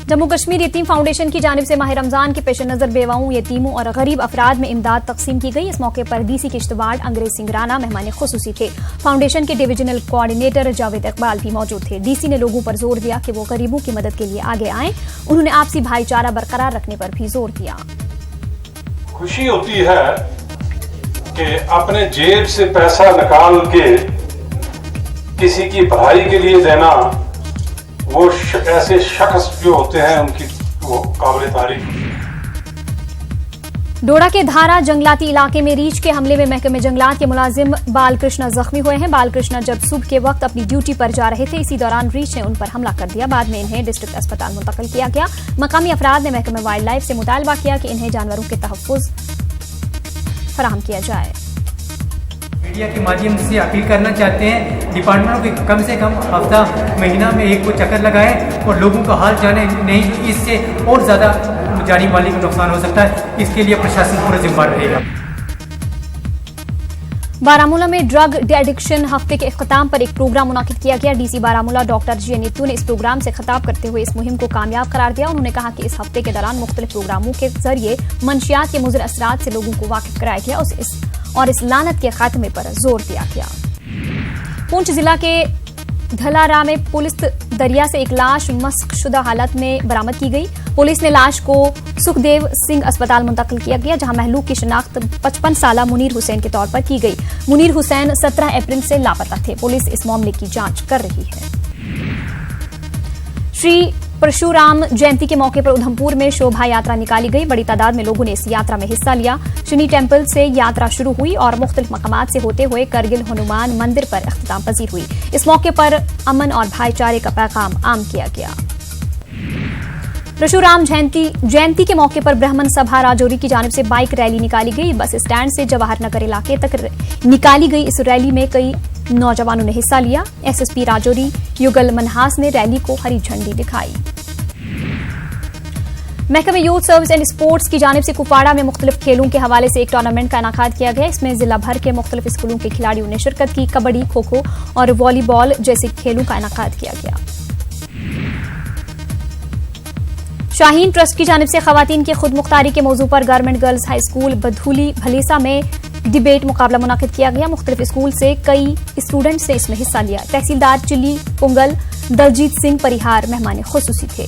जम्मू कश्मीर यतीम फाउंडेशन की जानिब से माह रमजान के पेश नजर बेवाओं, यतीमों और गरीब अफराद में इमदाद तकसीम की गई। इस मौके पर डीसी किश्तवाड़ अंग्रेज सिंह राणा मेहमान खुसूसी थे। फाउंडेशन के डिविजनल कोऑर्डिनेटर जावेद इकबाल भी मौजूद थे। डीसी ने लोगों पर जोर दिया कि वो गरीबों की मदद के लिए आगे आएं। उन्होंने आपसी भाईचारा बरकरार रखने पर भी जोर दिया। खुशी होती है कि अपने जेब से पैसा निकाल के किसी की भलाई के लिए देना, वो ऐसे शख्स जो होते हैं उनकी वो काबिल तारीफ। डोडा के धारा जंगलाती इलाके में रीछ के हमले में महकमे जंगलात के मुलाजिम बालकृष्ण जख्मी हुए हैं। बालकृष्ण जब सुबह के वक्त अपनी ड्यूटी पर जा रहे थे, इसी दौरान रीछ ने उन पर हमला कर दिया। बाद में इन्हें डिस्ट्रिक्ट अस्पताल मुंतकिल किया गया। मकामी अफराद ने महकमे वाइल्ड लाइफ से मुतालबा किया कि इन्हें जानवरों के तहफ्फुज फराहम किया जाए। मीडिया के माध्यम से अपील करना चाहते हैं डिपार्टमेंटों के कम से कम हफ्ता महीना में एक को चक्कर लगाएं और लोगों का हाल जाने, नहीं इससे और ज्यादा जानी माली का नुकसान हो सकता है। इसके लिए प्रशासन पूरा जिम्मेदार रहेगा। बारामूला में ड्रग एडिक्शन हफ्ते के इख्तिताम पर एक प्रोग्राम मुनाकिद किया गया। डीसी बारामूला डॉक्टर जी नीतू ने इस प्रोग्राम से खिताब करते हुए इस मुहिम को कामयाब करार दिया। उन्होंने कहा कि इस हफ्ते के दौरान मुख्तलिफ प्रोग्रामों के जरिए मंशियात के मुज़र असरात से लोगों को वाकिफ कराया गया और इस लानत के खात्मे पर जोर दिया गया। पुंछ जिला के धलारा में पुलिस दरिया से एक लाश मस्कशुदा हालत में बरामद की गई। पुलिस ने लाश को सुखदेव सिंह अस्पताल मुंतकिल किया गया, जहां महलूक की शिनाख्त 55 साला मुनीर हुसैन के तौर पर की गई। मुनीर हुसैन 17 अप्रैल से लापता थे। पुलिस इस मामले की जांच कर रही है। श्री परशुराम जयंती के मौके पर उधमपुर में शोभा यात्रा निकाली गई। बड़ी तादाद में लोगों ने इस यात्रा में हिस्सा लिया। शनि टेम्पल से यात्रा शुरू हुई और मुख्तलिफ मकामात से होते हुए करगिल हनुमान मंदिर पर अख्तिताम पजीर हुई। इस मौके पर अमन और भाईचारे का पैगाम आम किया गया। परशुराम जयंती के मौके पर ब्राह्मण सभा राजौरी की जानिब से बाइक रैली निकाली गई। बस स्टैंड से जवाहर नगर इलाके तक निकाली गई इस रैली में कई नौजवानों ने हिस्सा लिया। एसएसपी राजौरी युगल मनहास ने रैली को हरी झंडी दिखाई। महकमे यूथ सर्विस एंड स्पोर्ट्स की जानिब से कुपवाड़ा में मुख्तलिफ खेलों के हवाले से एक टूर्नामेंट का इनाकाद किया गया। इसमें जिला भर के मुख्तलिफ स्कूलों के खिलाड़ियों ने शिरकत की। कबड्डी, खो खो और वॉलीबॉल जैसे खेलों का इनाकाद किया गया। शाहीन ट्रस्ट की जानिब से खवातीन की खुद मुख्तारी के मौजू पर government girls high school Badhuli Bhalessa में डिबेट मुकाबला मुनाकिद किया गया। मुख्तलिफ स्कूल से कई स्टूडेंट्स ने इसमें हिस्सा लिया। तहसीलदार चिल्ली पुंगल दलजीत सिंह परिहार मेहमान खुसूसी थे।